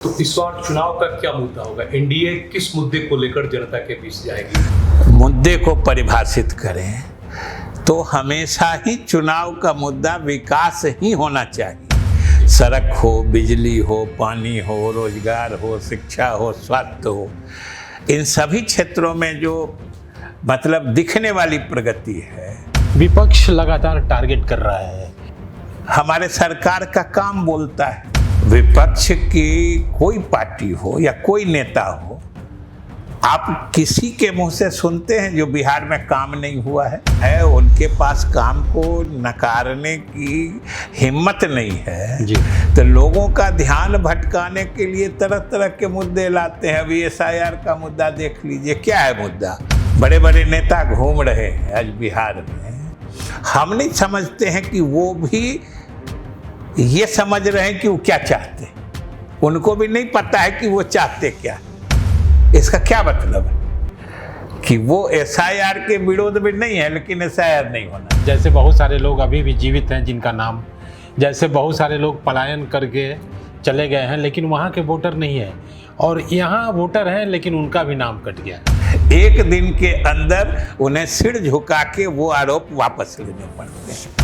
तो इस बार चुनाव का क्या मुद्दा होगा? एनडीए किस मुद्दे को लेकर जनता के बीच जाएगी? मुद्दे को परिभाषित करें तो हमेशा ही चुनाव का मुद्दा विकास ही होना चाहिए। सड़क हो, बिजली हो, पानी हो, रोजगार हो, शिक्षा हो, स्वास्थ्य हो, इन सभी क्षेत्रों में जो दिखने वाली प्रगति है। विपक्ष लगातार टारगेट कर रहा है। हमारे सरकार का काम बोलता है। विपक्ष की कोई पार्टी हो या कोई नेता हो, आप किसी के मुंह से सुनते हैं जो बिहार में काम नहीं हुआ है उनके पास काम को नकारने की हिम्मत नहीं है जी। तो लोगों का ध्यान भटकाने के लिए तरह तरह के मुद्दे लाते हैं। अभी SIR का मुद्दा देख लीजिए, क्या है मुद्दा? बड़े बड़े नेता घूम रहे हैं आज बिहार में। हम नहीं समझते हैं कि वो भी ये समझ रहे हैं कि वो क्या चाहते हैं। उनको भी नहीं पता है कि वो चाहते क्या। इसका क्या मतलब है कि वो SIR के विरोध में नहीं है, लेकिन SIR नहीं होना। जैसे बहुत सारे लोग अभी भी जीवित हैं जिनका नाम, जैसे बहुत सारे लोग पलायन करके चले गए हैं लेकिन वहाँ के वोटर नहीं है, और यहाँ वोटर हैं लेकिन उनका भी नाम कट गया। एक दिन के अंदर उन्हें सिर झुका के वो आरोप वापस लेने पड़ते हैं।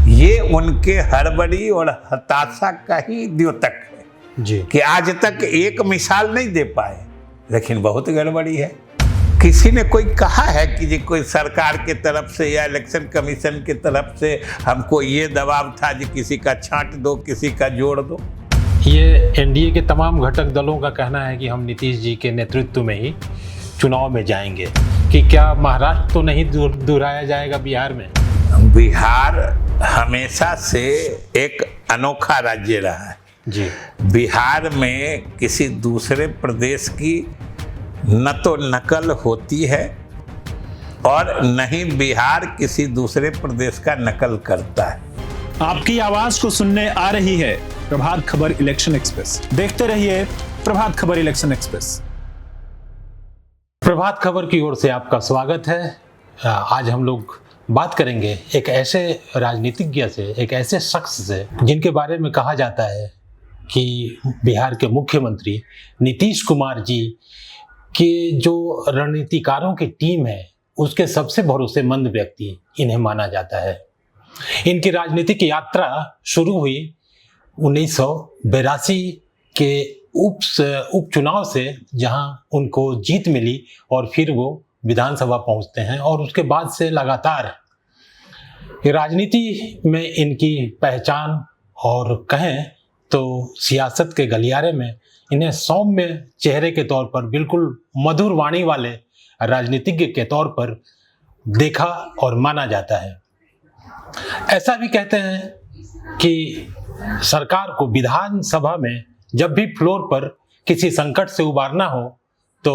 ये उनके हड़बड़ी और हताशा का ही द्योतक है जी। कि आज तक एक मिसाल नहीं दे पाए, लेकिन बहुत गड़बड़ी है। किसी ने कोई कहा है कि जी कोई सरकार के तरफ से या इलेक्शन कमीशन की तरफ से हमको ये दबाव था जी किसी का छांट दो, किसी का जोड़ दो? ये एनडीए के तमाम घटक दलों का कहना है कि हम नीतीश जी के नेतृत्व में ही चुनाव में जाएंगे। कि क्या महाराष्ट्र तो नहीं दोहराया जाएगा बिहार में? बिहार हमेशा से एक अनोखा राज्य रहा है जी। बिहार में किसी दूसरे प्रदेश की न तो नकल होती है और न ही बिहार किसी दूसरे प्रदेश का नकल करता है। आपकी आवाज को सुनने आ रही है प्रभात खबर इलेक्शन एक्सप्रेस। देखते रहिए प्रभात खबर इलेक्शन एक्सप्रेस। प्रभात खबर की ओर से आपका स्वागत है। आज हम लोग बात करेंगे एक ऐसे राजनीतिज्ञ से, एक ऐसे शख्स से जिनके बारे में कहा जाता है कि बिहार के मुख्यमंत्री नीतीश कुमार जी के जो रणनीतिकारों की टीम है उसके सबसे भरोसेमंद व्यक्ति इन्हें माना जाता है। इनकी राजनीतिक यात्रा शुरू हुई 1982 के उपचुनाव से, जहां उनको जीत मिली और फिर वो विधानसभा पहुंचते हैं, और उसके बाद से लगातार राजनीति में इनकी पहचान, और कहें तो सियासत के गलियारे में इन्हें सौम्य चेहरे के तौर पर, बिल्कुल मधुर वाणी वाले राजनीतिज्ञ के तौर पर देखा और माना जाता है। ऐसा भी कहते हैं कि सरकार को विधानसभा में जब भी फ्लोर पर किसी संकट से उबारना हो तो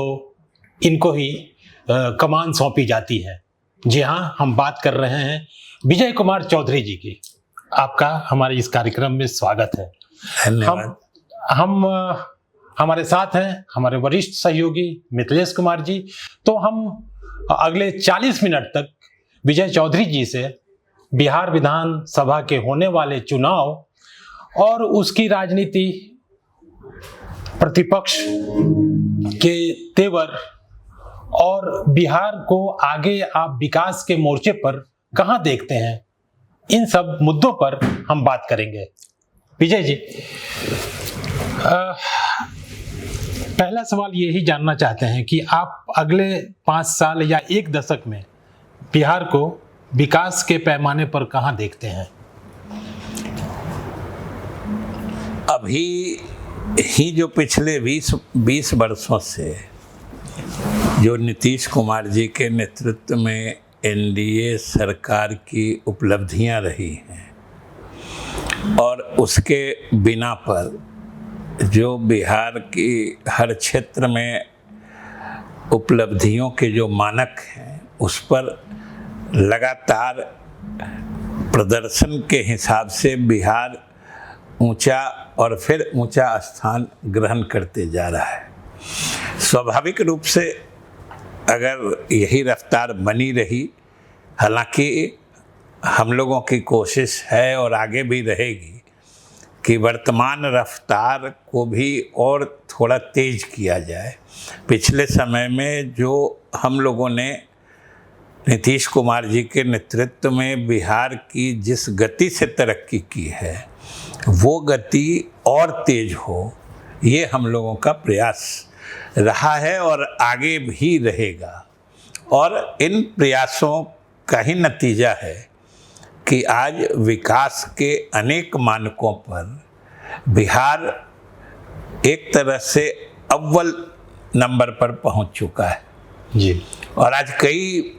इनको ही कमान सौंपी जाती है। जी हाँ, हम बात कर रहे हैं विजय कुमार चौधरी जी की। आपका हमारे इस कार्यक्रम में स्वागत है। हम हमारे साथ हैं हमारे वरिष्ठ सहयोगी मिथिलेश कुमार जी। तो हम अगले 40 मिनट तक विजय चौधरी जी से बिहार विधानसभा के होने वाले चुनाव और उसकी राजनीति, प्रतिपक्ष के तेवर, और बिहार को आगे आप विकास के मोर्चे पर कहां देखते हैं, इन सब मुद्दों पर हम बात करेंगे। विजय जी, पहला सवाल यही जानना चाहते हैं कि आप अगले 5 साल या 1 दशक में बिहार को विकास के पैमाने पर कहां देखते हैं? अभी ही जो पिछले 20 वर्षों से जो नीतीश कुमार जी के नेतृत्व में एनडीए सरकार की उपलब्धियां रही हैं, और उसके बिना पर जो बिहार की हर क्षेत्र में उपलब्धियों के जो मानक हैं उस पर लगातार प्रदर्शन के हिसाब से बिहार ऊंचा और फिर ऊंचा स्थान ग्रहण करते जा रहा है। स्वाभाविक रूप से अगर यही रफ्तार बनी रही, हालांकि हम लोगों की कोशिश है और आगे भी रहेगी कि वर्तमान रफ्तार को भी और थोड़ा तेज किया जाए। पिछले समय में जो हम लोगों ने नीतीश कुमार जी के नेतृत्व में बिहार की जिस गति से तरक्की की है, वो गति और तेज हो, ये हम लोगों का प्रयास रहा है और आगे भी रहेगा। और इन प्रयासों का ही नतीजा है कि आज विकास के अनेक मानकों पर बिहार एक तरह से अव्वल नंबर पर पहुंच चुका है जी। और आज कई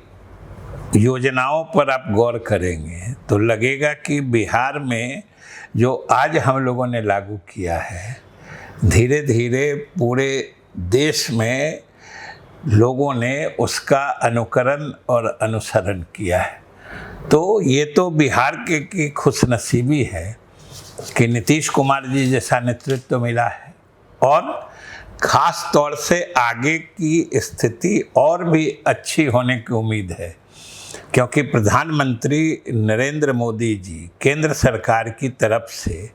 योजनाओं पर आप गौर करेंगे तो लगेगा कि बिहार में जो आज हम लोगों ने लागू किया है, धीरे धीरे पूरे देश में लोगों ने उसका अनुकरण और अनुसरण किया है। तो ये तो बिहार के की खुशनसीबी है कि नीतीश कुमार जी जैसा नेतृत्व मिला है और ख़ास तौर से आगे की स्थिति और भी अच्छी होने की उम्मीद है, क्योंकि प्रधानमंत्री नरेंद्र मोदी जी केंद्र सरकार की तरफ से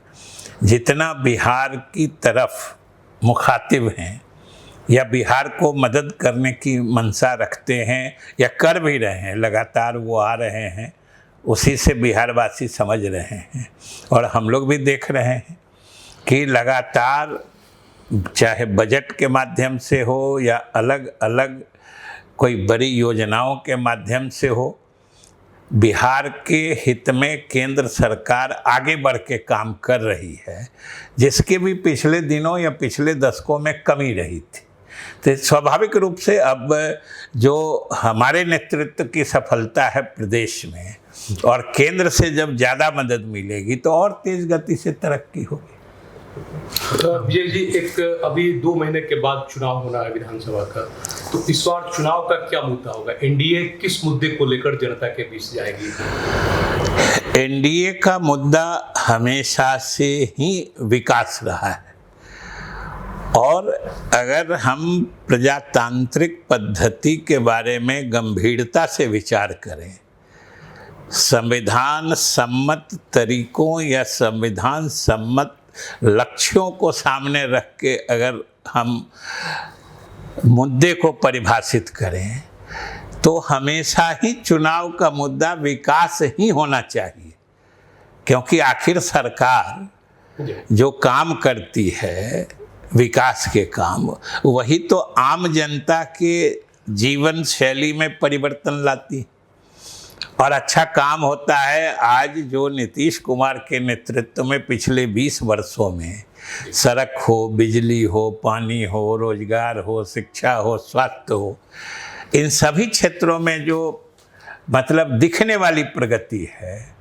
जितना बिहार की तरफ मुखातिब हैं या बिहार को मदद करने की मंशा रखते हैं या कर भी रहे हैं, लगातार वो आ रहे हैं, उसी से बिहारवासी समझ रहे हैं और हम लोग भी देख रहे हैं कि लगातार चाहे बजट के माध्यम से हो या अलग अलग कोई बड़ी योजनाओं के माध्यम से हो, बिहार के हित में केंद्र सरकार आगे बढ़ के काम कर रही है, जिसके भी पिछले दिनों या पिछले दशकों में कमी रही थी। तो स्वाभाविक रूप से अब जो हमारे नेतृत्व की सफलता है प्रदेश में और केंद्र से जब ज़्यादा मदद मिलेगी तो और तेज गति से तरक्की होगी। विजय जी, एक अभी 2 महीने के बाद चुनाव होना है विधानसभा का, तो इस बार चुनाव का क्या मुद्दा होगा? एनडीए किस मुद्दे को लेकर जनता के बीच जाएगी? एनडीए का मुद्दा हमेशा से ही विकास रहा है और अगर हम प्रजातांत्रिक पद्धति के बारे में गंभीरता से विचार करें, संविधान सम्मत तरीकों या संविधान सम्मत लक्ष्यों को सामने रख के अगर हम मुद्दे को परिभाषित करें तो हमेशा ही चुनाव का मुद्दा विकास ही होना चाहिए, क्योंकि आखिर सरकार जो काम करती है विकास के काम, वही तो आम जनता के जीवन शैली में परिवर्तन लाती है और अच्छा काम होता है। आज जो नीतीश कुमार के नेतृत्व में पिछले 20 वर्षों में सड़क हो, बिजली हो, पानी हो, रोजगार हो, शिक्षा हो, स्वास्थ्य हो, इन सभी क्षेत्रों में जो मतलब दिखने वाली प्रगति है,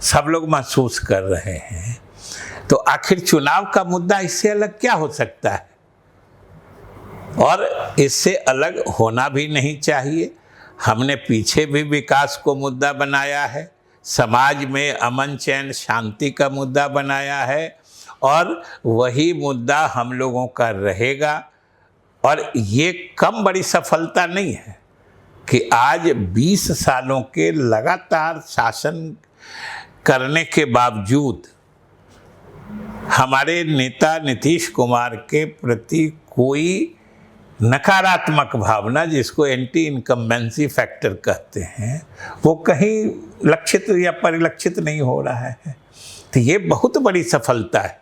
सब लोग महसूस कर रहे हैं। तो आखिर चुनाव का मुद्दा इससे अलग क्या हो सकता है और इससे अलग होना भी नहीं चाहिए। हमने पीछे भी विकास को मुद्दा बनाया है, समाज में अमन चैन शांति का मुद्दा बनाया है और वही मुद्दा हम लोगों का रहेगा। और ये कम बड़ी सफलता नहीं है कि आज 20 सालों के लगातार शासन करने के बावजूद हमारे नेता नीतीश कुमार के प्रति कोई नकारात्मक भावना, जिसको एंटी इनकम्बेंसी फैक्टर कहते हैं, वो कहीं लक्षित या परिलक्षित नहीं हो रहा है। तो ये बहुत बड़ी सफलता है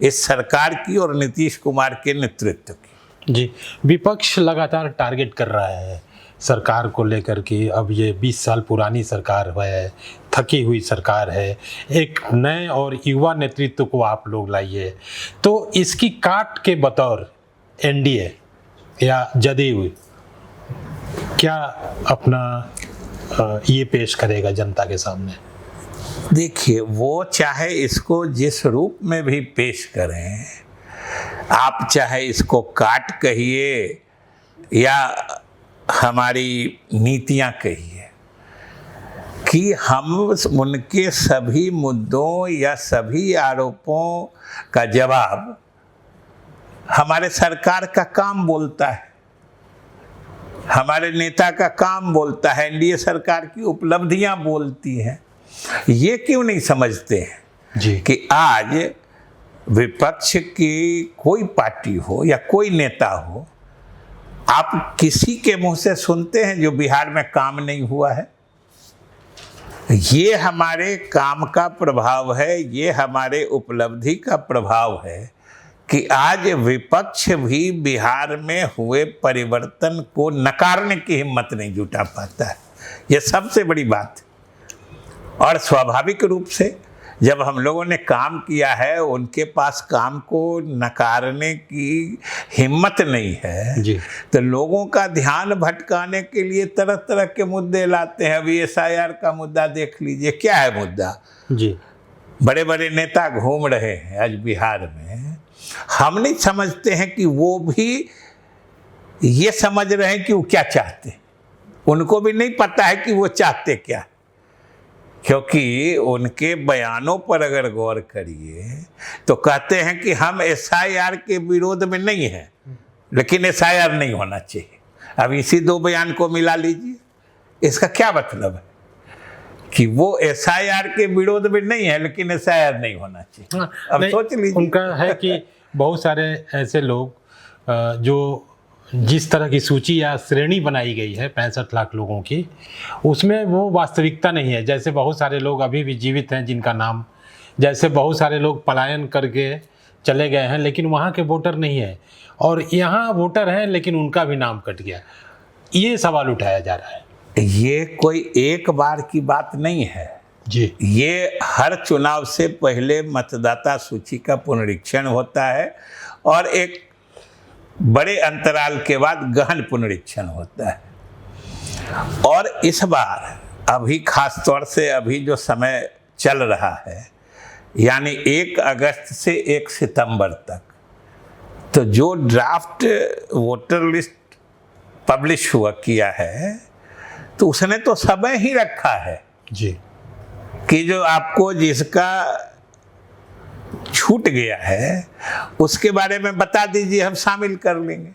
इस सरकार की और नीतीश कुमार के नेतृत्व की। जी, विपक्ष लगातार टारगेट कर रहा है सरकार को लेकर कि अब ये 20 साल पुरानी सरकार है, थकी हुई सरकार है, एक नए और युवा नेतृत्व को आप लोग लाइए। तो इसकी काट के बतौर एनडीए या जदयू क्या अपना ये पेश करेगा जनता के सामने? देखिए, वो चाहे इसको जिस रूप में भी पेश करें, आप चाहे इसको काट कहिए या हमारी नीतियां कहिए, कि हम उनके सभी मुद्दों या सभी आरोपों का जवाब हमारे सरकार का काम बोलता है, हमारे नेता का काम बोलता है, एनडीए सरकार की उपलब्धियां बोलती हैं। ये क्यों नहीं समझते हैं जी कि आज विपक्ष की कोई पार्टी हो या कोई नेता हो, आप किसी के मुंह से सुनते हैं जो बिहार में काम नहीं हुआ है? ये हमारे काम का प्रभाव है, ये हमारे उपलब्धि का प्रभाव है कि आज विपक्ष भी बिहार में हुए परिवर्तन को नकारने की हिम्मत नहीं जुटा पाता है। ये सबसे बड़ी बात है। और स्वाभाविक रूप से जब हम लोगों ने काम किया है, उनके पास काम को नकारने की हिम्मत नहीं है जी। तो लोगों का ध्यान भटकाने के लिए तरह तरह के मुद्दे लाते हैं। अभी SIR का मुद्दा देख लीजिए, क्या है मुद्दा? जी। बड़े बड़े नेता घूम रहे हैं आज बिहार में। हम नहीं समझते हैं कि वो भी ये समझ रहे हैं कि वो क्या चाहते हैं। उनको भी नहीं पता है कि वो चाहते क्या, क्योंकि उनके बयानों पर अगर गौर करिए तो कहते हैं कि हम SIR के विरोध में नहीं हैं, लेकिन SIR नहीं होना चाहिए। अब इसी दो बयान को मिला लीजिए, इसका क्या मतलब है कि वो SIR के विरोध में नहीं है लेकिन SIR नहीं होना चाहिए। अब सोच लीजिए, उनका है कि बहुत सारे ऐसे लोग जो जिस तरह की सूची या श्रेणी बनाई गई है 65 लाख लोगों की, उसमें वो वास्तविकता नहीं है। जैसे बहुत सारे लोग अभी भी जीवित हैं जिनका नाम, जैसे बहुत सारे लोग पलायन करके चले गए हैं लेकिन वहाँ के वोटर नहीं है, और यहाँ वोटर हैं लेकिन उनका भी नाम कट गया। ये सवाल उठाया जा रहा है। ये कोई एक बार की बात नहीं है जी। ये हर चुनाव से पहले मतदाता सूची का पुनरीक्षण होता है और एक बड़े अंतराल के बाद गहन पुनरीक्षण होता है। और इस बार अभी खास तौर से अभी जो समय चल रहा है, यानी 1 अगस्त से 1 सितंबर तक, तो जो ड्राफ्ट वोटर लिस्ट पब्लिश हुआ किया है तो उसने तो समय ही रखा है जी कि जो आपको जिसका छूट गया है उसके बारे में बता दीजिए, हम शामिल कर लेंगे।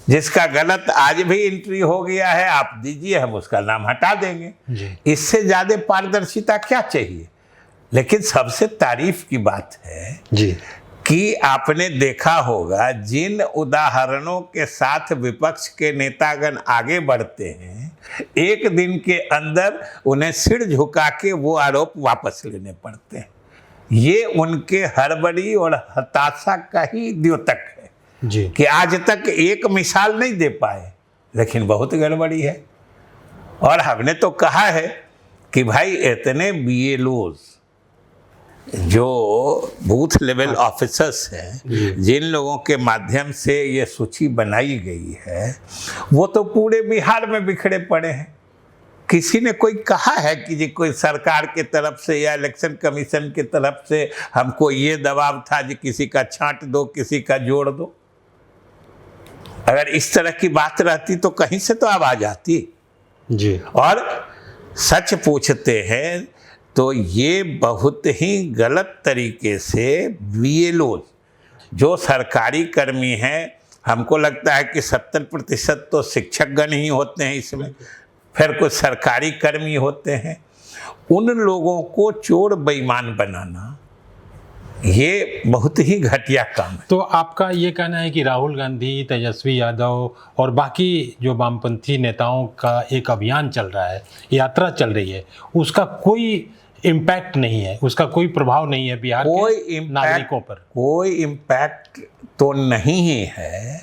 जिसका गलत आज भी एंट्री हो गया है आप दीजिए, हम उसका नाम हटा देंगे। जी। इससे ज़्यादा पारदर्शिता क्या चाहिए? लेकिन सबसे तारीफ की बात है जी कि आपने देखा होगा जिन उदाहरणों के साथ विपक्ष के नेतागण आगे बढ़ते हैं, एक दिन के अंदर उन्हें सिर झुका के वो आरोप वापस लेने पड़ते हैं। ये उनके हड़बड़ी और हताशा का ही द्योतक है जी कि आज तक एक मिसाल नहीं दे पाए, लेकिन बहुत गड़बड़ी है। और हमने तो कहा है कि भाई इतने BLOs जो बूथ लेवल ऑफिसर्स हैं, जिन लोगों के माध्यम से ये सूची बनाई गई है, वो तो पूरे बिहार में बिखरे पड़े हैं। किसी ने कोई कहा है कि जी कोई सरकार के तरफ से या इलेक्शन कमीशन की तरफ से हमको ये दबाव था जी किसी का छांट दो, किसी का जोड़ दो? अगर इस तरह की बात रहती तो कहीं से तो आवाज आती। जी। और सच पूछते हैं तो ये बहुत ही गलत तरीके से BLOs जो सरकारी कर्मी हैं, हमको लगता है कि 70% तो शिक्षकगण ही होते हैं इसमें, फिर कुछ सरकारी कर्मी होते हैं, उन लोगों को चोर बेईमान बनाना ये बहुत ही घटिया काम है। तो आपका ये कहना है कि राहुल गांधी, तेजस्वी यादव और बाकी जो वामपंथी नेताओं का एक अभियान चल रहा है, यात्रा चल रही है, उसका कोई इम्पैक्ट नहीं है, उसका कोई प्रभाव नहीं है बिहार के नागरिकों पर? कोई इम्पैक्ट तो नहीं है,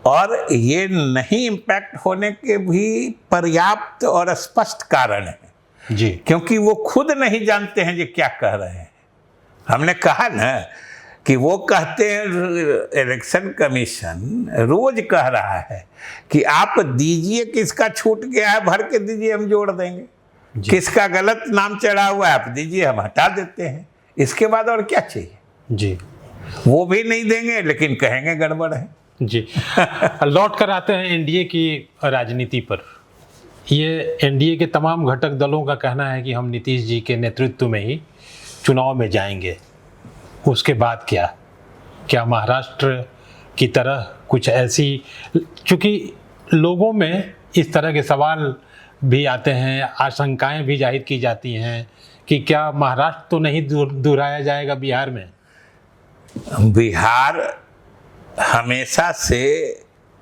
और ये नहीं इम्पैक्ट होने के भी पर्याप्त और स्पष्ट कारण है जी। क्योंकि वो खुद नहीं जानते हैं ये क्या कह रहे हैं। हमने कहा ना कि वो कहते हैं, इलेक्शन कमीशन रोज कह रहा है कि आप दीजिए, किसका छूट गया है भर के दीजिए, हम जोड़ देंगे, किसका गलत नाम चढ़ा हुआ है आप दीजिए, हम हटा देते हैं। इसके बाद और क्या चाहिए जी? वो भी नहीं देंगे लेकिन कहेंगे गड़बड़ है जी। लौट कर आते हैं एनडीए की राजनीति पर। ये एनडीए के तमाम घटक दलों का कहना है कि हम नीतीश जी के नेतृत्व में ही चुनाव में जाएंगे। उसके बाद क्या महाराष्ट्र की तरह कुछ ऐसी, चूँकि लोगों में इस तरह के सवाल भी आते हैं, आशंकाएं भी जाहिर की जाती हैं कि क्या महाराष्ट्र तो नहीं दोहराया जाएगा बिहार में? बिहार हमेशा से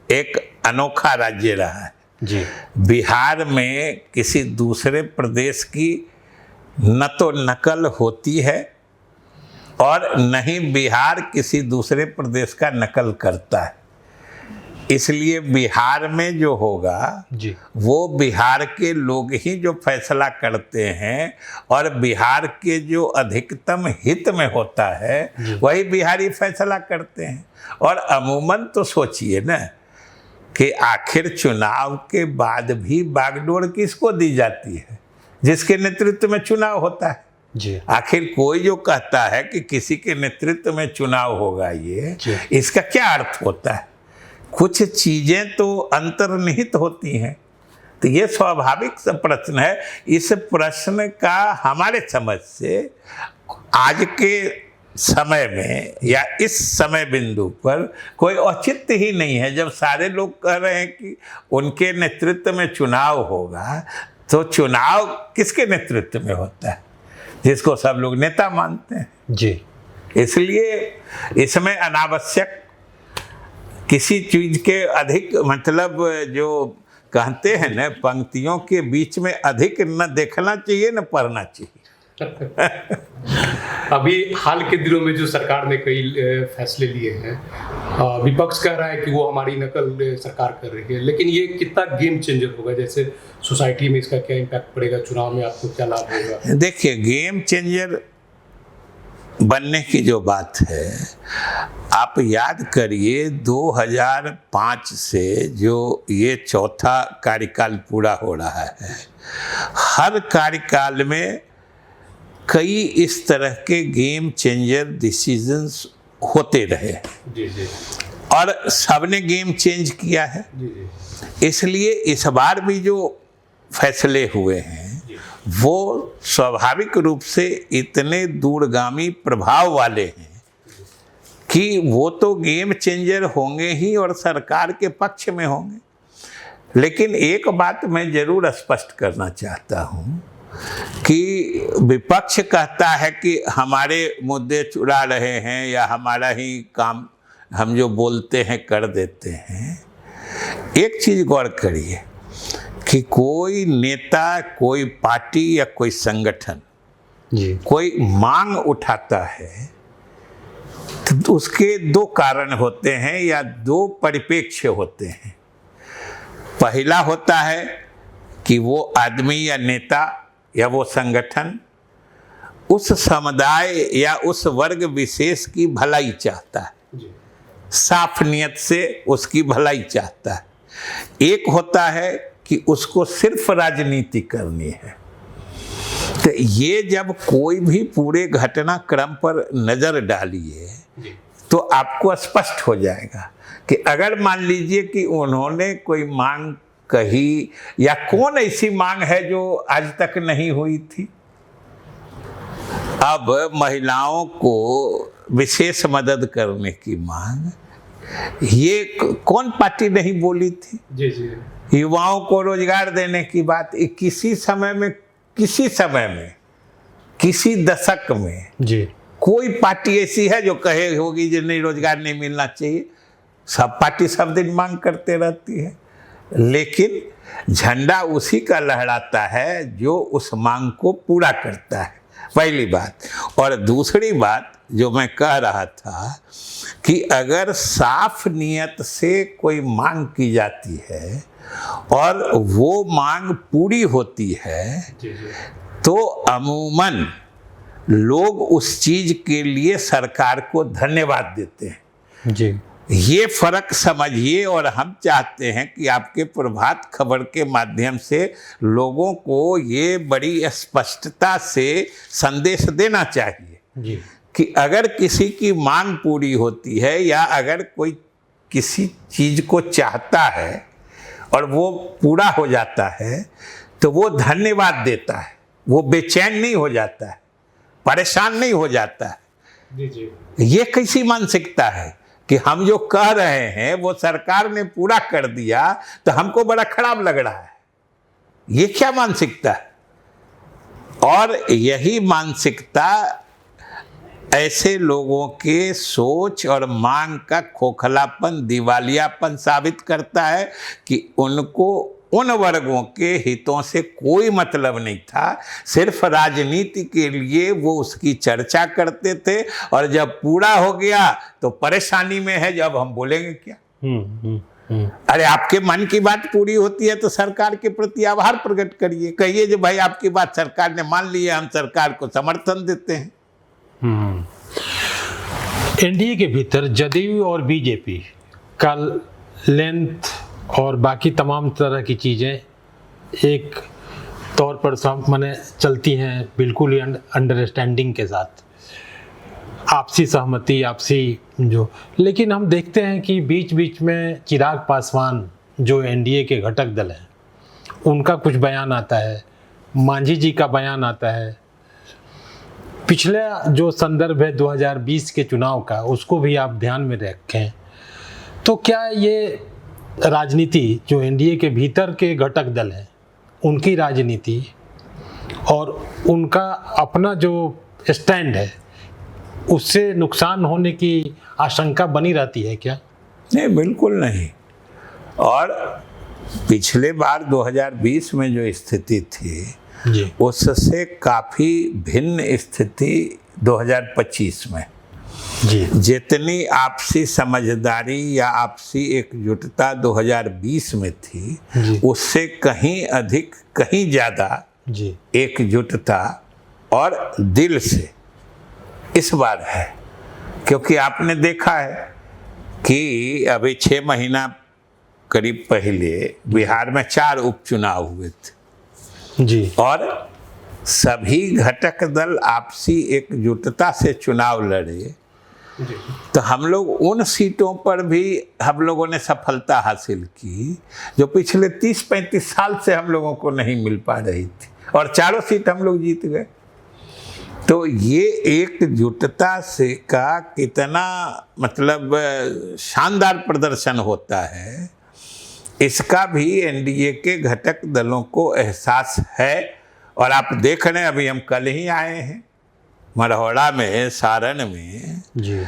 एक अनोखा राज्य रहा है जी। बिहार में किसी दूसरे प्रदेश की न तो नकल होती है और न ही बिहार किसी दूसरे प्रदेश का नकल करता है। इसलिए बिहार में जो होगा जी। वो बिहार के लोग ही जो फैसला करते हैं और बिहार के जो अधिकतम हित में होता है वही बिहारी फैसला करते हैं। और अमूमन तो सोचिए ना कि आखिर चुनाव के बाद भी बागडोर किसको दी जाती है? जिसके नेतृत्व में चुनाव होता है जी। आखिर कोई जो कहता है कि किसी के नेतृत्व में चुनाव होगा जी। इसका क्या अर्थ होता है? कुछ चीजें तो अंतर्निहित होती हैं। तो ये स्वाभाविक सा प्रश्न है। इस प्रश्न का हमारे समझ से आज के समय में या इस समय बिंदु पर कोई औचित्य ही नहीं है। जब सारे लोग कह रहे हैं कि उनके नेतृत्व में चुनाव होगा, तो चुनाव किसके नेतृत्व में होता है? जिसको सब लोग नेता मानते हैं जी। इसलिए इसमें अनावश्यक किसी चीज के अधिक मतलब जो कहते हैं ना, पंक्तियों के बीच में अधिक न देखना चाहिए न पढ़ना चाहिए। अभी हाल के दिनों में जो सरकार ने कई फैसले लिए हैं, विपक्ष कह रहा है कि वो हमारी नकल सरकार कर रही है, लेकिन ये कितना गेम चेंजर होगा? जैसे सोसाइटी में इसका क्या इम्पैक्ट पड़ेगा? चुनाव में आपको क्या लाभ होगा? देखिए, गेम चेंजर बनने की जो बात है, आप याद करिए 2005 से जो ये चौथा कार्यकाल पूरा हो रहा है, हर कार्यकाल में कई इस तरह के गेम चेंजर डिसीजंस होते रहे जी जी। और सबने गेम चेंज किया है। जी जी। इसलिए इस बार भी जो फैसले हुए हैं वो स्वाभाविक रूप से इतने दूरगामी प्रभाव वाले हैं कि वो तो गेम चेंजर होंगे ही और सरकार के पक्ष में होंगे। लेकिन एक बात मैं जरूर स्पष्ट करना चाहता हूँ कि विपक्ष कहता है कि हमारे मुद्दे चुरा रहे हैं या हमारा ही काम हम जो बोलते हैं कर देते हैं। एक चीज़ गौर करिए कि कोई नेता, कोई पार्टी या कोई संगठन जी। कोई मांग उठाता है तो उसके दो कारण होते हैं या दो परिप्रेक्ष्य होते हैं। पहला होता है कि वो आदमी या नेता या वो संगठन उस समुदाय या उस वर्ग विशेष की भलाई चाहता है, साफ नियत से उसकी भलाई चाहता है। एक होता है कि उसको सिर्फ राजनीति करनी है। तो ये जब कोई भी पूरे घटनाक्रम पर नजर डालिए तो आपको स्पष्ट हो जाएगा कि अगर मान लीजिए कि उन्होंने कोई मांग कही, या कौन ऐसी मांग है जो आज तक नहीं हुई थी? अब महिलाओं को विशेष मदद करने की मांग, ये कौन पार्टी नहीं बोली थी? जी जी। युवाओं को रोजगार देने की बात किसी समय में किसी दशक में जी। कोई पार्टी ऐसी है जो कहे होगी जो नहीं, रोजगार नहीं मिलना चाहिए? सब पार्टी सब दिन मांग करते रहती है, लेकिन झंडा उसी का लहराता है जो उस मांग को पूरा करता है। पहली बात। और दूसरी बात जो मैं कह रहा था कि अगर साफ नियत से कोई मांग की जाती है और वो मांग पूरी होती है तो अमूमन लोग उस चीज के लिए सरकार को धन्यवाद देते हैं। जी। ये फर्क समझिए। और हम चाहते हैं कि आपके प्रभात खबर के माध्यम से लोगों को ये बड़ी स्पष्टता से संदेश देना चाहिए जी। कि अगर किसी की मांग पूरी होती है या अगर कोई किसी चीज को चाहता है और वो पूरा हो जाता है तो वो धन्यवाद देता है, वो बेचैन नहीं हो जाता है, परेशान नहीं हो जाता है। जी जी। ये कैसी मानसिकता है कि हम जो कह रहे हैं वो सरकार ने पूरा कर दिया तो हमको बड़ा खराब लग रहा है? ये क्या मानसिकता है? और यही मानसिकता ऐसे लोगों के सोच और मांग का खोखलापन, दिवालियापन साबित करता है कि उनको उन वर्गों के हितों से कोई मतलब नहीं था, सिर्फ राजनीति के लिए वो उसकी चर्चा करते थे, और जब पूरा हो गया तो परेशानी में है, जब हम बोलेंगे क्या। अरे आपके मन की बात पूरी होती है तो सरकार के प्रति आभार प्रकट करिए, कहिए जो भाई आपकी बात सरकार ने मान ली है, हम सरकार को समर्थन देते हैं। एनडीए के भीतर जदयू और बीजेपी का लेंथ और बाकी तमाम तरह की चीज़ें एक तौर पर माने चलती हैं बिल्कुल ही अंडरस्टैंडिंग के साथ, आपसी सहमति, आपसी जो, लेकिन हम देखते हैं कि बीच बीच में चिराग पासवान जो एनडीए के घटक दल हैं उनका कुछ बयान आता है, मांझी जी का बयान आता है, पिछला जो संदर्भ है 2020 के चुनाव का उसको भी आप ध्यान में रखें। तो क्या ये राजनीति जो एनडीए के भीतर के घटक दल हैं उनकी राजनीति और उनका अपना जो स्टैंड है उससे नुकसान होने की आशंका बनी रहती है क्या? नहीं, बिल्कुल नहीं। और पिछले बार 2020 में जो स्थिति थी जी, उससे काफ़ी भिन्न स्थिति 2025 में जी, जितनी आपसी समझदारी या आपसी एकजुटता 2020 में थी जी, उससे कहीं अधिक, कहीं ज़्यादा जी, एकजुटता और दिल से इस बार है। क्योंकि आपने देखा है कि अभी 6 महीना करीब पहले बिहार में 4 उपचुनाव हुए थे जी, और सभी घटक दल आपसी एकजुटता से चुनाव लड़े, तो हम लोग उन सीटों पर भी हम लोगों ने सफलता हासिल की जो पिछले 30-35 साल से हम लोगों को नहीं मिल पा रही थी, और 4 सीट हम लोग जीत गए। तो ये एकजुटता से का कितना मतलब शानदार प्रदर्शन होता है, इसका भी एनडीए के घटक दलों को एहसास है। और आप देख रहे हैं, अभी हम कल ही आए हैं मरहौड़ा में, सारण में जी,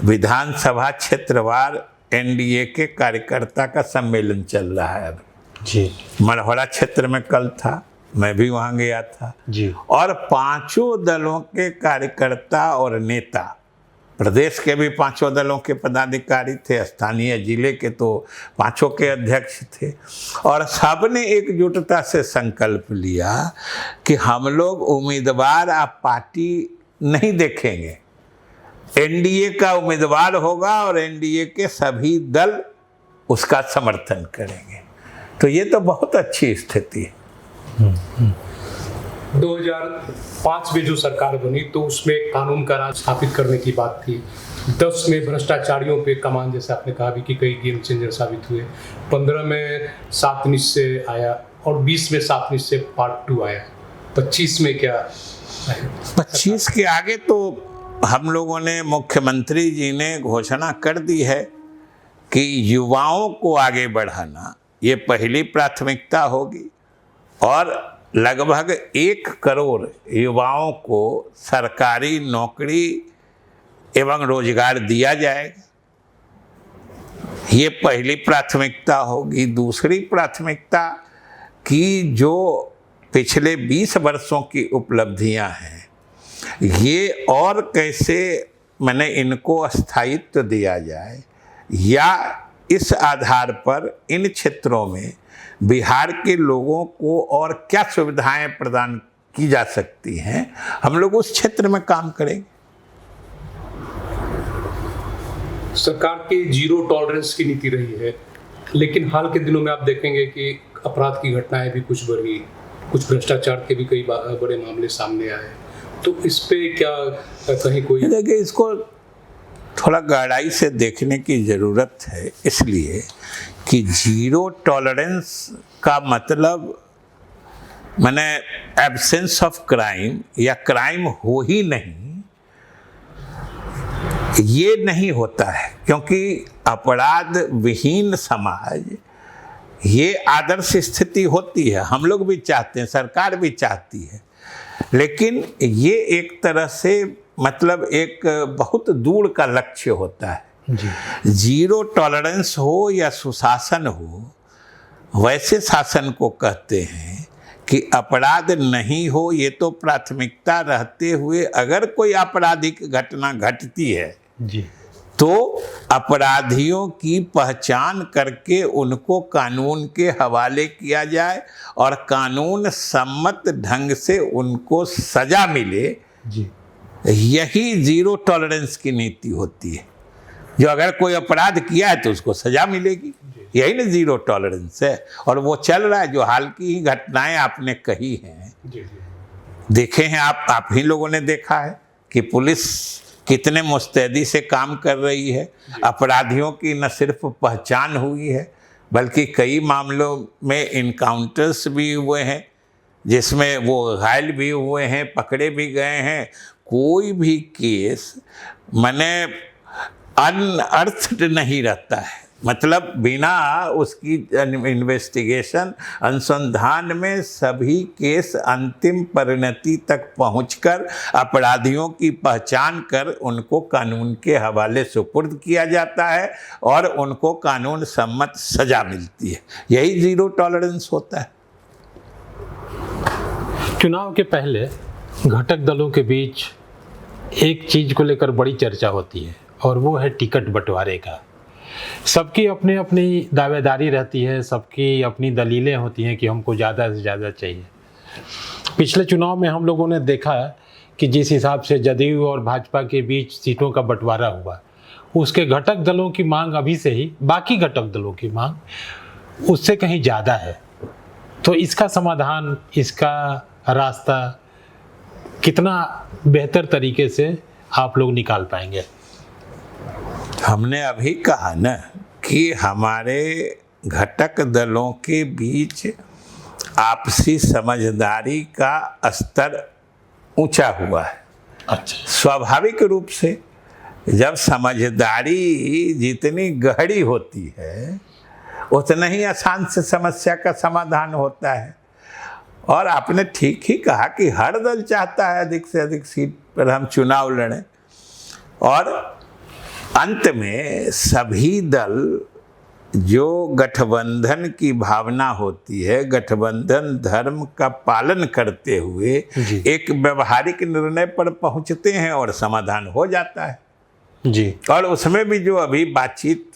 विधानसभा क्षेत्रवार एनडीए के कार्यकर्ता का सम्मेलन चल रहा है। अभी जी, मरहौड़ा क्षेत्र में कल था, मैं भी वहाँ गया था जी, और 5 दलों के कार्यकर्ता और नेता, प्रदेश के भी 5 दलों के पदाधिकारी थे, स्थानीय जिले के तो 5 के अध्यक्ष थे, और सबने एकजुटता से संकल्प लिया कि हम लोग उम्मीदवार आप पार्टी नहीं देखेंगे, एनडीए का उम्मीदवार होगा और एनडीए के सभी दल उसका समर्थन करेंगे। तो ये तो बहुत अच्छी स्थिति है। 2005 में जो सरकार बनी तो उसमें कानून का राज स्थापित करने की बात थी। 10 में भ्रष्टाचारियों पे कमान, जैसे आपने कहा भी कि कई गेम चेंजर साबित हुए। 15 में 7 निश्चय आया और 20 में 7 निश्चय पार्ट 2 आया। 25 में क्या आया? 25 के आगे तो हम लोगों ने, मुख्यमंत्री जी ने घोषणा कर दी है कि युवाओं को आगे बढ़ाना ये पहली प्राथमिकता होगी, और लगभग 1 करोड़ युवाओं को सरकारी नौकरी एवं रोजगार दिया जाएगा, ये पहली प्राथमिकता होगी। दूसरी प्राथमिकता कि जो पिछले 20 वर्षों की उपलब्धियां हैं, ये और कैसे मैंने इनको स्थायित्व दिया जाए, या इस आधार पर इन क्षेत्रों में बिहार के लोगों को और क्या सुविधाएं प्रदान की जा सकती हैं, हम लोग उस क्षेत्र में काम करेंगे। सरकार की 0 टॉलरेंस की नीति रही है, लेकिन हाल के दिनों में आप देखेंगे कि अपराध की घटनाएं भी कुछ बढ़ी, कुछ भ्रष्टाचार के भी कई बड़े मामले सामने आए। तो इस पे क्या कहीं कोई, देखिए, इसको थोड़ा गहराई से देखने की ज़रूरत है, इसलिए कि 0 टॉलरेंस का मतलब माने एब्सेंस ऑफ क्राइम या क्राइम हो ही नहीं, ये नहीं होता है। क्योंकि अपराध विहीन समाज, ये आदर्श स्थिति होती है, हम लोग भी चाहते हैं, सरकार भी चाहती है, लेकिन ये एक तरह से मतलब एक बहुत दूर का लक्ष्य होता है। जी जीरो टॉलरेंस हो या सुशासन हो, वैसे शासन को कहते हैं कि अपराध नहीं हो, ये तो प्राथमिकता रहते हुए अगर कोई आपराधिक घटना घटती है जी तो अपराधियों की पहचान करके उनको कानून के हवाले किया जाए और कानून सम्मत ढंग से उनको सजा मिले। जी यही जीरो टॉलरेंस की नीति होती है। जो अगर कोई अपराध किया है तो उसको सजा मिलेगी, यही ना जीरो टॉलरेंस है। और वो चल रहा है। जो हाल की ही घटनाएं आपने कही हैं, देखे हैं आप ही लोगों ने देखा है कि पुलिस कितने मुस्तैदी से काम कर रही है। अपराधियों की न सिर्फ पहचान हुई है बल्कि कई मामलों में इनकाउंटर्स भी हुए हैं जिसमें वो घायल भी हुए हैं, पकड़े भी गए हैं। कोई भी केस माने अनअर्थड नहीं रहता है, मतलब बिना उसकी इन्वेस्टिगेशन अनुसंधान में सभी केस अंतिम परिणति तक पहुंचकर अपराधियों की पहचान कर उनको कानून के हवाले सुपुर्द किया जाता है और उनको कानून सम्मत सजा मिलती है। यही जीरो टॉलरेंस होता है। चुनाव के पहले घटक दलों के बीच एक चीज को लेकर बड़ी चर्चा होती है और वो है टिकट बंटवारे का। सबकी अपनी अपनी दावेदारी रहती है, सबकी अपनी दलीलें होती हैं कि हमको ज़्यादा से ज़्यादा चाहिए। पिछले चुनाव में हम लोगों ने देखा कि जिस हिसाब से जदयू और भाजपा के बीच सीटों का बंटवारा हुआ, उसके घटक दलों की मांग अभी से ही, बाकी घटक दलों की मांग उससे कहीं ज़्यादा है। तो इसका समाधान, इसका रास्ता कितना बेहतर तरीके से आप लोग निकाल पाएंगे? हमने अभी कहा ना कि हमारे घटक दलों के बीच आपसी समझदारी का स्तर ऊंचा हुआ है। अच्छा। स्वाभाविक रूप से जब समझदारी जितनी गहरी होती है उतना ही आसान से समस्या का समाधान होता है। और आपने ठीक ही कहा कि हर दल चाहता है अधिक से अधिक सीट पर हम चुनाव लड़ें और अंत में सभी दल जो गठबंधन की भावना होती है, गठबंधन धर्म का पालन करते हुए एक व्यवहारिक निर्णय पर पहुंचते हैं और समाधान हो जाता है जी। और उसमें भी जो अभी बातचीत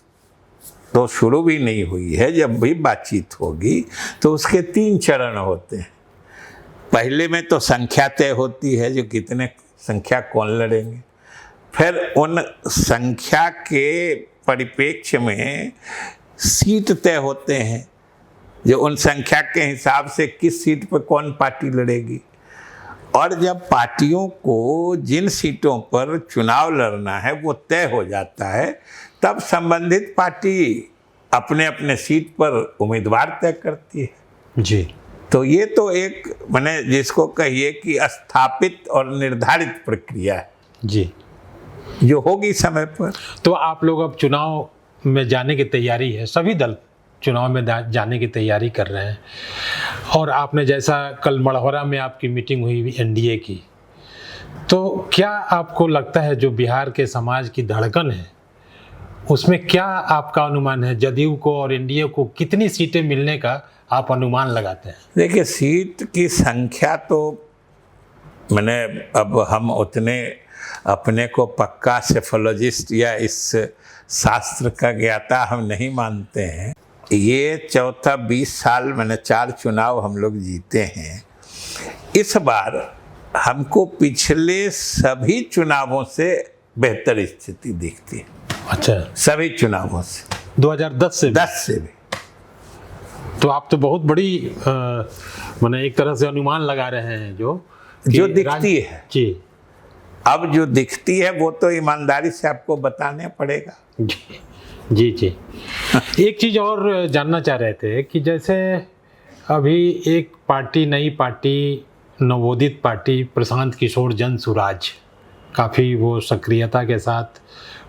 तो शुरू भी नहीं हुई है, जब भी बातचीत होगी तो उसके 3 चरण होते हैं। पहले में तो संख्या तय होती है, जो कितने संख्या कौन लड़ेंगे। फिर उन संख्या के परिप्रेक्ष्य में सीट तय होते हैं, जो उन संख्या के हिसाब से किस सीट पर कौन पार्टी लड़ेगी। और जब पार्टियों को जिन सीटों पर चुनाव लड़ना है वो तय हो जाता है, तब संबंधित पार्टी अपने अपने सीट पर उम्मीदवार तय करती है जी। तो ये तो एक माने जिसको कहिए कि स्थापित और निर्धारित प्रक्रिया है जी, जो होगी समय पर। तो आप लोग अब चुनाव में जाने की तैयारी है, सभी दल चुनाव में जाने की तैयारी कर रहे हैं। और आपने जैसा कल मढ़ौरा में आपकी मीटिंग हुई एनडीए की, तो क्या आपको लगता है जो बिहार के समाज की धड़कन है उसमें क्या आपका अनुमान है, जदयू को और एनडीए को कितनी सीटें मिलने का आप अनुमान लगाते हैं? देखिए, सीट की संख्या तो मैंने अब हम उतने अपने को पक्का सेफोलॉजिस्ट या इस शास्त्र का ज्ञाता हम नहीं मानते हैं। ये चौथा 20 साल मैंने 4 चुनाव हम लोग जीते हैं। इस बार हमको पिछले सभी चुनावों से बेहतर स्थिति दिखती है। अच्छा, सभी चुनावों से 2010 से 10 से भी। तो आप तो बहुत बड़ी मैंने एक तरह से अनुमान लगा रहे हैं जो दिखती है जी। अब जो दिखती है वो तो ईमानदारी से आपको बताने पड़ेगा। जी जी जी। एक चीज़ और जानना चाह रहे थे कि जैसे अभी एक पार्टी, नई पार्टी, नवोदित पार्टी प्रशांत किशोर जन सुराज, काफ़ी वो सक्रियता के साथ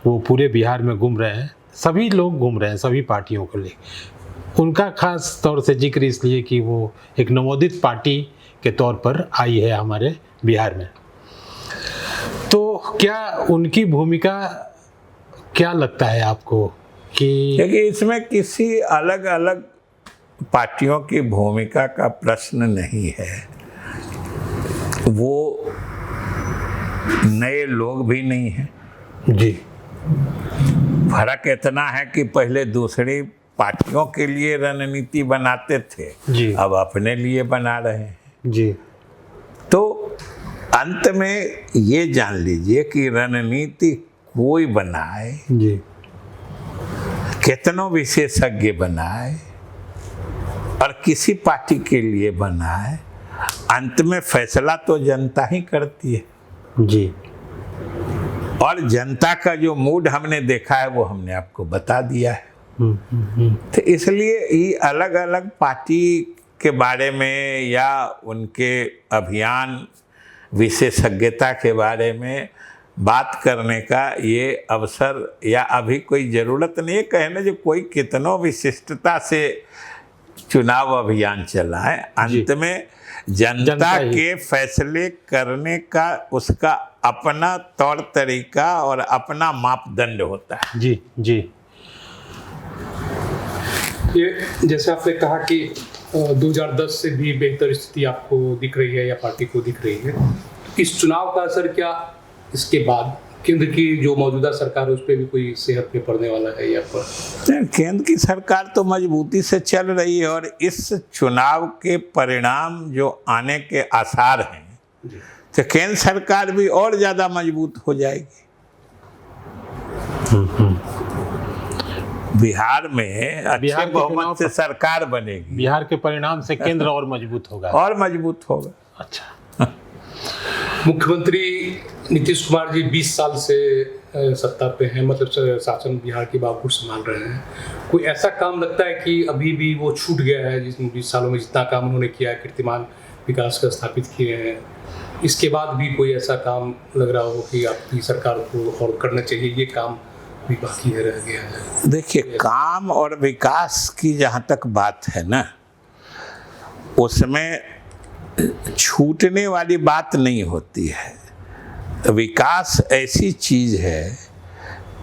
वो पूरे बिहार में घूम रहे हैं, सभी लोग घूम रहे हैं, सभी पार्टियों को ले। उनका खास तौर से जिक्र इसलिए कि वो एक नवोदित पार्टी के तौर पर आई है हमारे बिहार में। तो क्या उनकी भूमिका क्या लगता है आपको कि देखिए, इसमें किसी अलग अलग पार्टियों की भूमिका का प्रश्न नहीं है। वो नए लोग भी नहीं हैं। जी फर्क इतना है कि पहले दूसरी पार्टियों के लिए रणनीति बनाते थे, जी अब अपने लिए बना रहे हैं। जी तो अंत में ये जान लीजिए कि रणनीति कोई बनाए, जी कितनों विशेषज्ञ बनाए और किसी पार्टी के लिए बनाए, अंत में फैसला तो जनता ही करती है। जी और जनता का जो मूड हमने देखा है वो हमने आपको बता दिया है। तो इसलिए ये अलग अलग पार्टी के बारे में या उनके अभियान विशेषज्ञता के बारे में बात करने का ये अवसर या अभी कोई ज़रूरत नहीं है। कहने जो कोई कितनों विशिष्टता से चुनाव अभियान चला है, अंत में जनता के फैसले करने का उसका अपना तौर तरीका और अपना मापदंड होता है। जी जी ये जैसे आपने कहा कि 2010 से भी बेहतर स्थिति आपको दिख रही है या पार्टी को दिख रही है, इस चुनाव का असर क्या इसके बाद केंद्र की जो मौजूदा सरकार है उस पर भी कोई सेहत पे पड़ने वाला है या पर? केंद्र की सरकार तो मजबूती से चल रही है और इस चुनाव के परिणाम जो आने के आसार हैं तो केंद्र सरकार भी और ज़्यादा मजबूत हो जाएगी। बिहार में अच्छे बहुमत से सरकार बनेगी, बिहार के परिणाम से केंद्र और मजबूत होगा। और मजबूत होगा। अच्छा, मुख्यमंत्री नीतीश कुमार जी 20 साल से सत्ता पे हैं, मतलब शासन बिहार की बागडोर संभाल रहे हैं। कोई ऐसा काम लगता है कि अभी भी वो छूट गया है जिसमें 20 सालों में जितना काम उन्होंने किया है, कीर्तिमान विकास का स्थापित किए हैं, इसके बाद भी कोई ऐसा काम लग रहा हो कि आपकी सरकार को और करना चाहिए, ये काम भी बाकी है, रह गया है? देखिए, काम और विकास की जहाँ तक बात है ना, उसमें छूटने वाली बात नहीं होती है। विकास ऐसी चीज है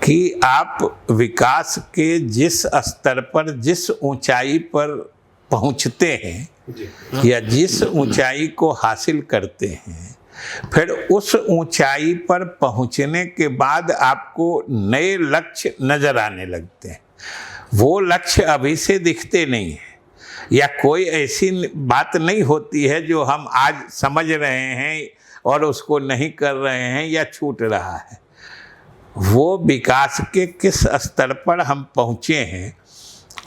कि आप विकास के जिस स्तर पर, जिस ऊंचाई पर पहुंचते हैं या जिस ऊंचाई को हासिल करते हैं, फिर उस ऊंचाई पर पहुंचने के बाद आपको नए लक्ष्य नजर आने लगते हैं। वो लक्ष्य अभी से दिखते नहीं है, या कोई ऐसी बात नहीं होती है जो हम आज समझ रहे हैं और उसको नहीं कर रहे हैं या छूट रहा है। वो विकास के किस स्तर पर हम पहुँचे हैं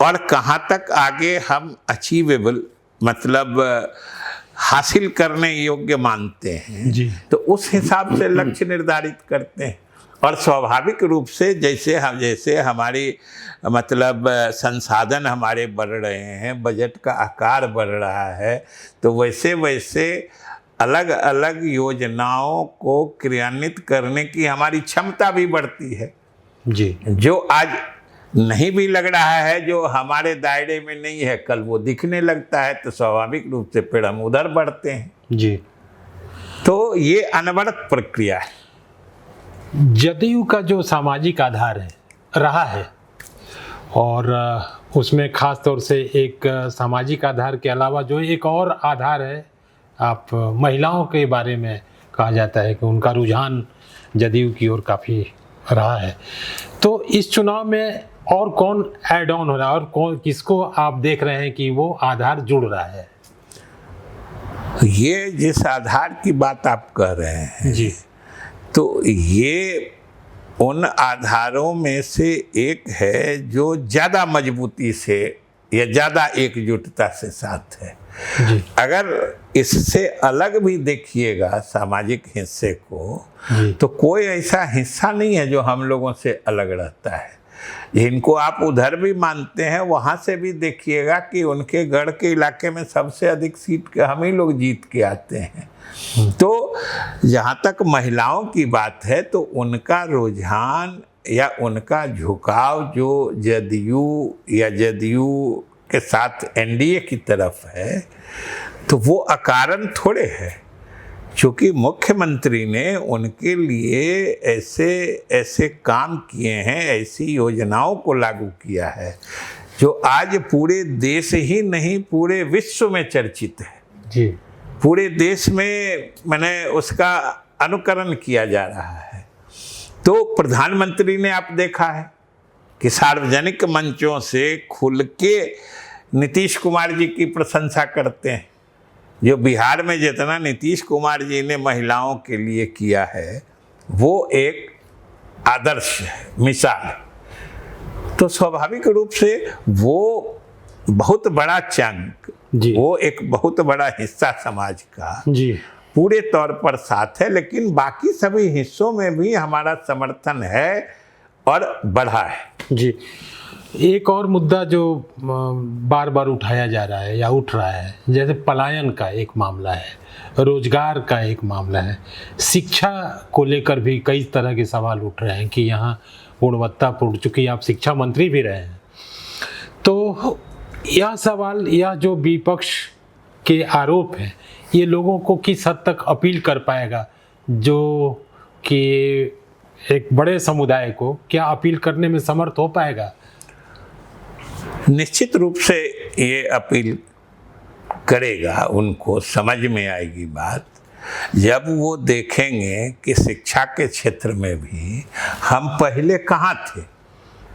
और कहाँ तक आगे हम अचीवेबल, मतलब हासिल करने योग्य मानते हैं जी। तो उस हिसाब से लक्ष्य निर्धारित करते हैं। और स्वाभाविक रूप से जैसे हमारी मतलब संसाधन हमारे बढ़ रहे हैं, बजट का आकार बढ़ रहा है, तो वैसे वैसे अलग अलग योजनाओं को क्रियान्वित करने की हमारी क्षमता भी बढ़ती है। जी, जो आज नहीं भी लग रहा है, जो हमारे दायरे में नहीं है, कल वो दिखने लगता है, तो स्वाभाविक रूप से फिर हम उधर बढ़ते हैं। जी। तो ये अनवरत प्रक्रिया है। जदयू का जो सामाजिक आधार है रहा है, और उसमें खास तौर से एक सामाजिक आधार के अलावा जो एक और आधार है, आप महिलाओं के बारे में कहा जाता है कि उनका रुझान जदयू की ओर काफ़ी रहा है। तो इस चुनाव में और कौन ऐड ऑन हो रहा है और कौन, किसको आप देख रहे हैं कि वो आधार जुड़ रहा है? ये जिस आधार की बात आप कह रहे हैं जी, तो ये उन आधारों में से एक है जो ज़्यादा मजबूती से या ज़्यादा एकजुटता से साथ है। जी, अगर इससे अलग भी देखिएगा सामाजिक हिस्से को, तो कोई ऐसा हिस्सा नहीं है जो हम लोगों से अलग रहता है। जिनको आप उधर भी मानते हैं, वहाँ से भी देखिएगा कि उनके गढ़ के इलाके में सबसे अधिक सीट के हम ही लोग जीत के आते हैं। तो जहाँ तक महिलाओं की बात है, तो उनका रुझान या उनका झुकाव जो जदयू या जदयू के साथ एनडीए की तरफ है, तो वो अकारण थोड़े है। चूँकि मुख्यमंत्री ने उनके लिए ऐसे ऐसे काम किए हैं, ऐसी योजनाओं को लागू किया है जो आज पूरे देश ही नहीं पूरे विश्व में चर्चित है। जी। पूरे देश में मैंने उसका अनुकरण किया जा रहा है। तो प्रधानमंत्री ने आप देखा है कि सार्वजनिक मंचों से खुल के नीतीश कुमार जी की प्रशंसा करते हैं। जो बिहार में जितना नीतीश कुमार जी ने महिलाओं के लिए किया है वो एक आदर्श है, मिसाल है। तो स्वाभाविक रूप से वो बहुत बड़ा चंक, वो एक बहुत बड़ा हिस्सा समाज का जी पूरे तौर पर साथ है, लेकिन बाकी सभी हिस्सों में भी हमारा समर्थन है और बढ़ा है। जी। एक और मुद्दा जो बार बार उठाया जा रहा है या उठ रहा है, जैसे पलायन का एक मामला है, रोजगार का एक मामला है, शिक्षा को लेकर भी कई तरह के सवाल उठ रहे हैं कि यहाँ गुणवत्तापूर्ण, चूँकि आप शिक्षा मंत्री भी रहे हैं, तो यह सवाल, यह जो विपक्ष के आरोप हैं, ये लोगों को किस हद तक अपील कर पाएगा, जो कि एक बड़े समुदाय को क्या अपील करने में समर्थ हो पाएगा? निश्चित रूप से ये अपील करेगा, उनको समझ में आएगी बात जब वो देखेंगे कि शिक्षा के क्षेत्र में भी हम पहले कहाँ थे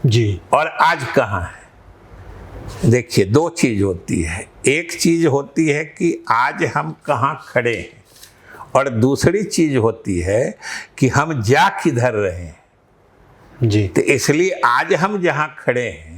जी और आज कहाँ हैं। देखिए, दो चीज़ होती है। एक चीज़ होती है कि आज हम कहाँ खड़े हैं, और दूसरी चीज़ होती है कि हम जा किधर रहे हैं। जी। तो इसलिए आज हम जहाँ खड़े हैं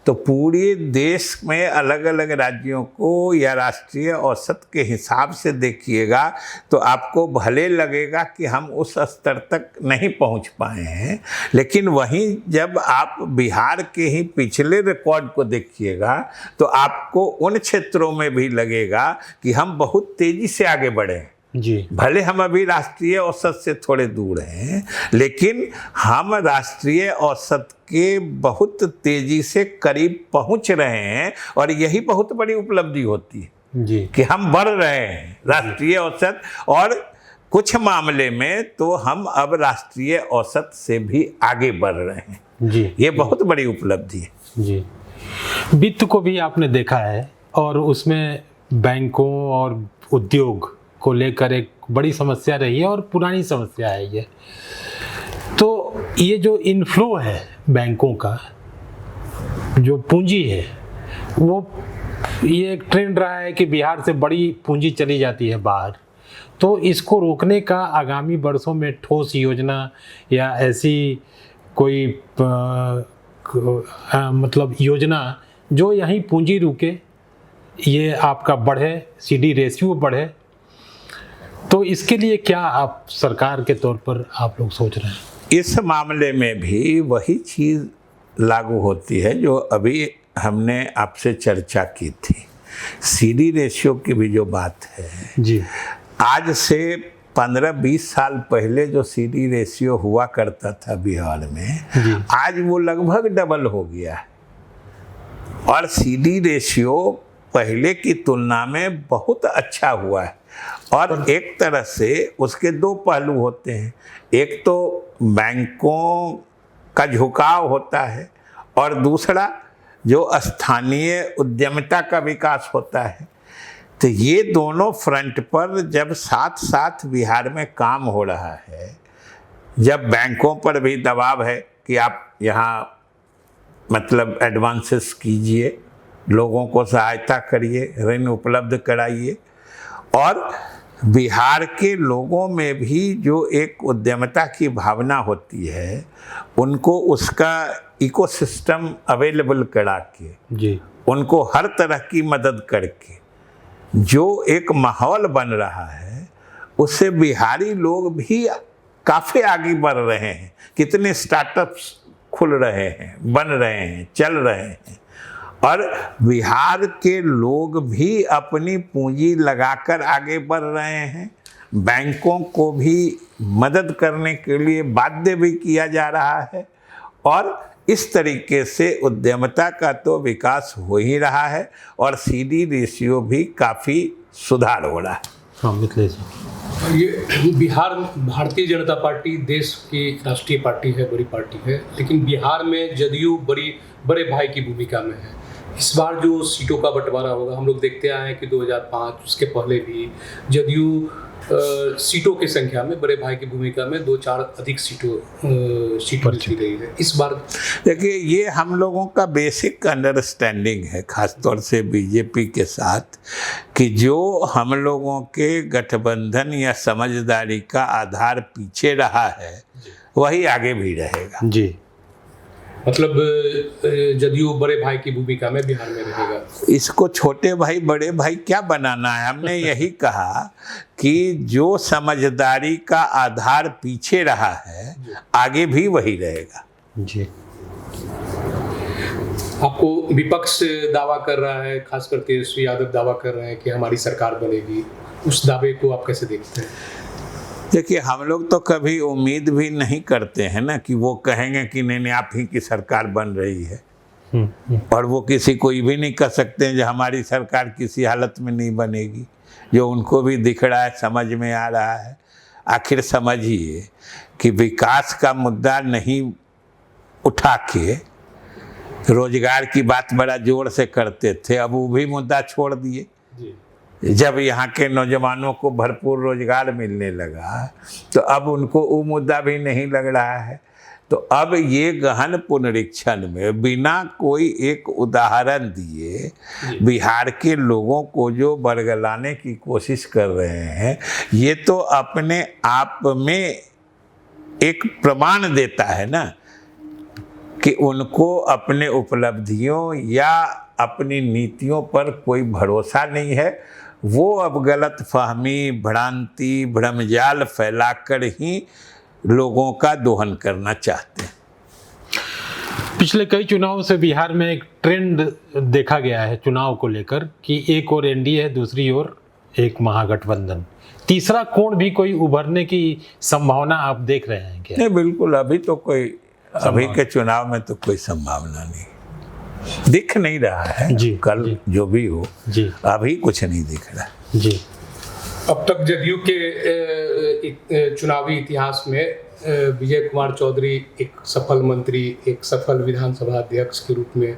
तो पूरे देश में अलग अलग राज्यों को या राष्ट्रीय औसत के हिसाब से देखिएगा तो आपको भले लगेगा कि हम उस स्तर तक नहीं पहुंच पाए हैं, लेकिन वहीं जब आप बिहार के ही पिछले रिकॉर्ड को देखिएगा तो आपको उन क्षेत्रों में भी लगेगा कि हम बहुत तेज़ी से आगे बढ़े हैं। जी। भले हम अभी राष्ट्रीय औसत से थोड़े दूर हैं, लेकिन हम राष्ट्रीय औसत के बहुत तेजी से करीब पहुंच रहे हैं, और यही बहुत बड़ी उपलब्धि होती है जी कि हम बढ़ रहे हैं राष्ट्रीय औसत, और कुछ मामले में तो हम अब राष्ट्रीय औसत से भी आगे बढ़ रहे हैं। जी। ये बहुत बड़ी उपलब्धि है। जी। वित्त को भी आपने देखा है, और उसमें बैंकों और उद्योग को लेकर एक बड़ी समस्या रही है, और पुरानी समस्या है ये। तो ये जो इनफ्लो है बैंकों का, जो पूंजी है, वो ये एक ट्रेंड रहा है कि बिहार से बड़ी पूंजी चली जाती है बाहर। तो इसको रोकने का आगामी वर्षों में ठोस योजना या ऐसी कोई मतलब योजना जो यहीं पूंजी रुके, ये आपका बढ़े, CD रेशियो बढ़े, तो इसके लिए क्या आप सरकार के तौर पर आप लोग सोच रहे हैं? इस मामले में भी वही चीज़ लागू होती है जो अभी हमने आपसे चर्चा की थी। CD रेशियो की भी जो बात है जी, आज से 15-20 साल पहले जो CD रेशियो हुआ करता था बिहार में, आज वो लगभग डबल हो गया है। और CD रेशियो पहले की तुलना में बहुत अच्छा हुआ है। और एक तरह से उसके दो पहलू होते हैं, एक तो बैंकों का झुकाव होता है, और दूसरा जो स्थानीय उद्यमिता का विकास होता है। तो ये दोनों फ्रंट पर जब साथ साथ बिहार में काम हो रहा है, जब बैंकों पर भी दबाव है कि आप यहाँ मतलब एडवांसेस कीजिए, लोगों को सहायता करिए, ऋण उपलब्ध कराइए, और बिहार के लोगों में भी जो एक उद्यमिता की भावना होती है, उनको उसका इकोसिस्टम अवेलेबल करा के जी, उनको हर तरह की मदद करके जो एक माहौल बन रहा है, उससे बिहारी लोग भी काफ़ी आगे बढ़ रहे हैं। कितने स्टार्टअप्स खुल रहे हैं, बन रहे हैं, चल रहे हैं, और बिहार के लोग भी अपनी पूंजी लगाकर आगे बढ़ रहे हैं। बैंकों को भी मदद करने के लिए बाध्य भी किया जा रहा है, और इस तरीके से उद्यमिता का तो विकास हो ही रहा है, और CD रेशियो भी काफ़ी सुधार हो रहा है। हाँ मिथिलेश जी। ये बिहार भारतीय जनता पार्टी देश की राष्ट्रीय पार्टी है, बड़ी पार्टी है, लेकिन बिहार में जदयू बड़े भाई की भूमिका में है। इस बार जो सीटों का बंटवारा होगा, हम लोग देखते आए हैं कि 2005 उसके पहले भी जदयू सीटों की संख्या में बड़े भाई की भूमिका में 2-4 अधिक सीट मिलती रही है। इस बार देखिए, ये हम लोगों का बेसिक अंडरस्टैंडिंग है, खासतौर से बीजेपी के साथ, कि जो हम लोगों के गठबंधन या समझदारी का आधार पीछे रहा है वही आगे भी रहेगा। जी, मतलब जदयू बड़े भाई की भूमिका में बिहार में रहेगा। इसको छोटे भाई बड़े भाई क्या बनाना है? हमने यही कहा कि जो समझदारी का आधार पीछे रहा है आगे भी वही रहेगा। जी। आपको विपक्ष दावा कर रहा है, खासकर तेजस्वी यादव दावा कर रहे हैं कि हमारी सरकार बनेगी, उस दावे को आप कैसे देखते हैं? देखिए, हम लोग तो कभी उम्मीद भी नहीं करते हैं ना कि वो कहेंगे कि नहीं आप ही की सरकार बन रही है, और वो किसी को भी नहीं कह सकते हैं जो हमारी सरकार किसी हालत में नहीं बनेगी। जो उनको भी दिख रहा है, समझ में आ रहा है। आखिर समझिए कि विकास का मुद्दा नहीं उठा के रोजगार की बात बड़ा जोर से करते थे, अब वो भी मुद्दा छोड़ दिए। जब यहाँ के नौजवानों को भरपूर रोजगार मिलने लगा तो अब उनको वो मुद्दा भी नहीं लग रहा है। तो अब ये गहन पुनरीक्षण में बिना कोई एक उदाहरण दिए बिहार के लोगों को जो बरगलाने की कोशिश कर रहे हैं, ये तो अपने आप में एक प्रमाण देता है ना कि उनको अपने उपलब्धियों या अपनी नीतियों पर कोई भरोसा नहीं है। वो अब गलत फहमी, भ्रांति, भ्रमजाल फैलाकर ही लोगों का दोहन करना चाहते हैं। पिछले कई चुनावों से बिहार में एक ट्रेंड देखा गया है चुनाव को लेकर कि एक और एनडीए है, दूसरी ओर एक महागठबंधन, तीसरा कोण भी कोई उभरने की संभावना आप देख रहे हैं क्या? नहीं, बिल्कुल अभी तो कोई, अभी के चुनाव में तो कोई संभावना नहीं दिख नहीं रहा है। जी, कल जी, जो भी हो जी, अभी कुछ नहीं दिख रहा। जी। अब तक जदयू के चुनावी इतिहास में विजय कुमार चौधरी एक सफल मंत्री, एक सफल विधानसभा अध्यक्ष के रूप में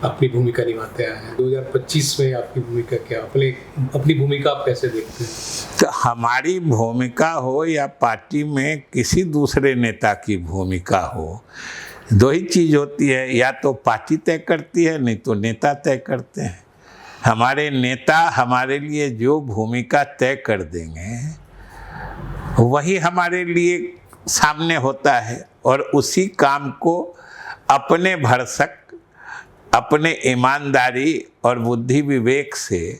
अपनी भूमिका निभाते आए हैं। 2025 में आपकी भूमिका क्या, अपनी भूमिका आप कैसे देखते हैं? तो हमारी भूमिका हो या पार्टी में किसी दूसरे नेता की भूमिका हो, दो ही चीज़ होती है, या तो पार्टी तय करती है, नहीं तो नेता तय करते हैं। हमारे नेता हमारे लिए जो भूमिका तय कर देंगे वही हमारे लिए सामने होता है, और उसी काम को अपने भरसक, अपने ईमानदारी और बुद्धि विवेक से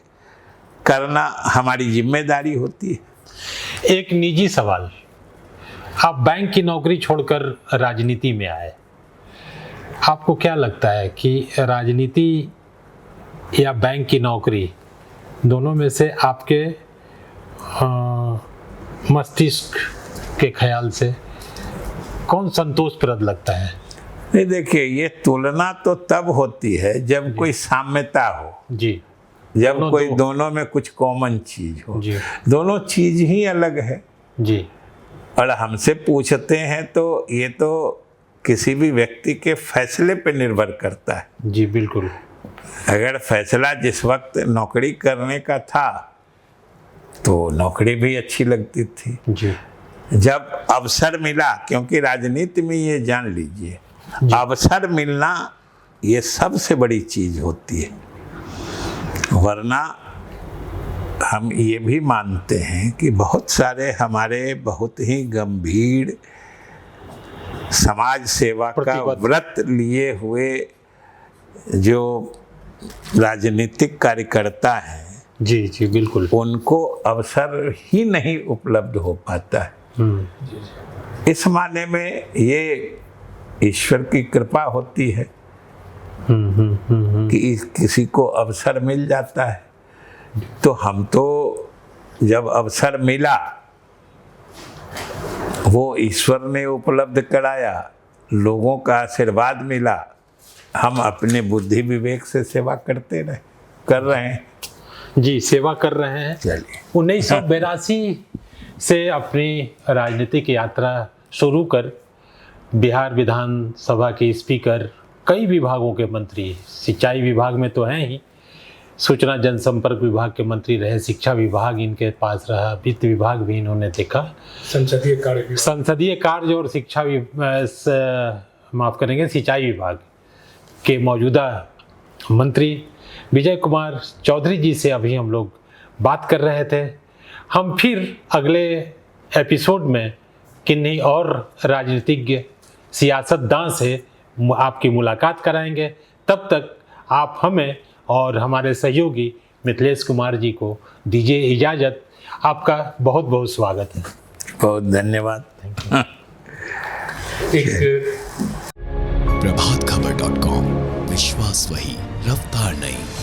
करना हमारी जिम्मेदारी होती है। एक निजी सवाल, आप बैंक की नौकरी छोड़कर राजनीति में आए, आपको क्या लगता है कि राजनीति या बैंक की नौकरी, दोनों में से आपके मस्तिष्क के ख्याल से कौन संतोषप्रद लगता है? नहीं, देखिए, ये तुलना तो तब होती है जब कोई साम्यता हो, जी, जब कोई दोनों में कुछ कॉमन चीज हो। जी, दोनों चीज ही अलग है। जी। और हमसे पूछते हैं तो ये तो किसी भी व्यक्ति के फैसले पे निर्भर करता है। जी, बिल्कुल। अगर फैसला जिस वक्त नौकरी करने का था तो नौकरी भी अच्छी लगती थी। जी। जब अवसर मिला, क्योंकि राजनीति में ये जान लीजिए, अवसर मिलना ये सबसे बड़ी चीज होती है। वरना हम ये भी मानते हैं कि बहुत सारे हमारे बहुत ही गंभीर समाज सेवा का व्रत लिए हुए जो राजनीतिक कार्यकर्ता हैं, जी, जी, बिल्कुल, उनको अवसर ही नहीं उपलब्ध हो पाता है। इस माने में ये ईश्वर की कृपा होती है कि किसी को अवसर मिल जाता है। तो हम तो जब अवसर मिला वो ईश्वर ने उपलब्ध कराया, लोगों का आशीर्वाद मिला, हम अपने बुद्धि विवेक से सेवा कर रहे हैं। जी, सेवा कर रहे हैं। चलिए, 1982 से अपनी राजनीतिक यात्रा शुरू कर बिहार विधानसभा के स्पीकर, कई विभागों के मंत्री, सिंचाई विभाग में तो हैं ही, सूचना जनसंपर्क विभाग के मंत्री रहे, शिक्षा विभाग इनके पास रहा, वित्त विभाग भी इन्होंने देखा, संसदीय कार्य और शिक्षा माफ करेंगे सिंचाई विभाग के मौजूदा मंत्री विजय कुमार चौधरी जी से अभी हम लोग बात कर रहे थे। हम फिर अगले एपिसोड में किन्हीं और राजनीतिज्ञ सियासतदान से आपकी मुलाकात कराएंगे। तब तक आप हमें और हमारे सहयोगी मिथिलेश कुमार जी को दीजिए इजाज़त। आपका बहुत बहुत स्वागत है। बहुत धन्यवाद। प्रभातखबर.com, विश्वास वही, रफ्तार नहीं।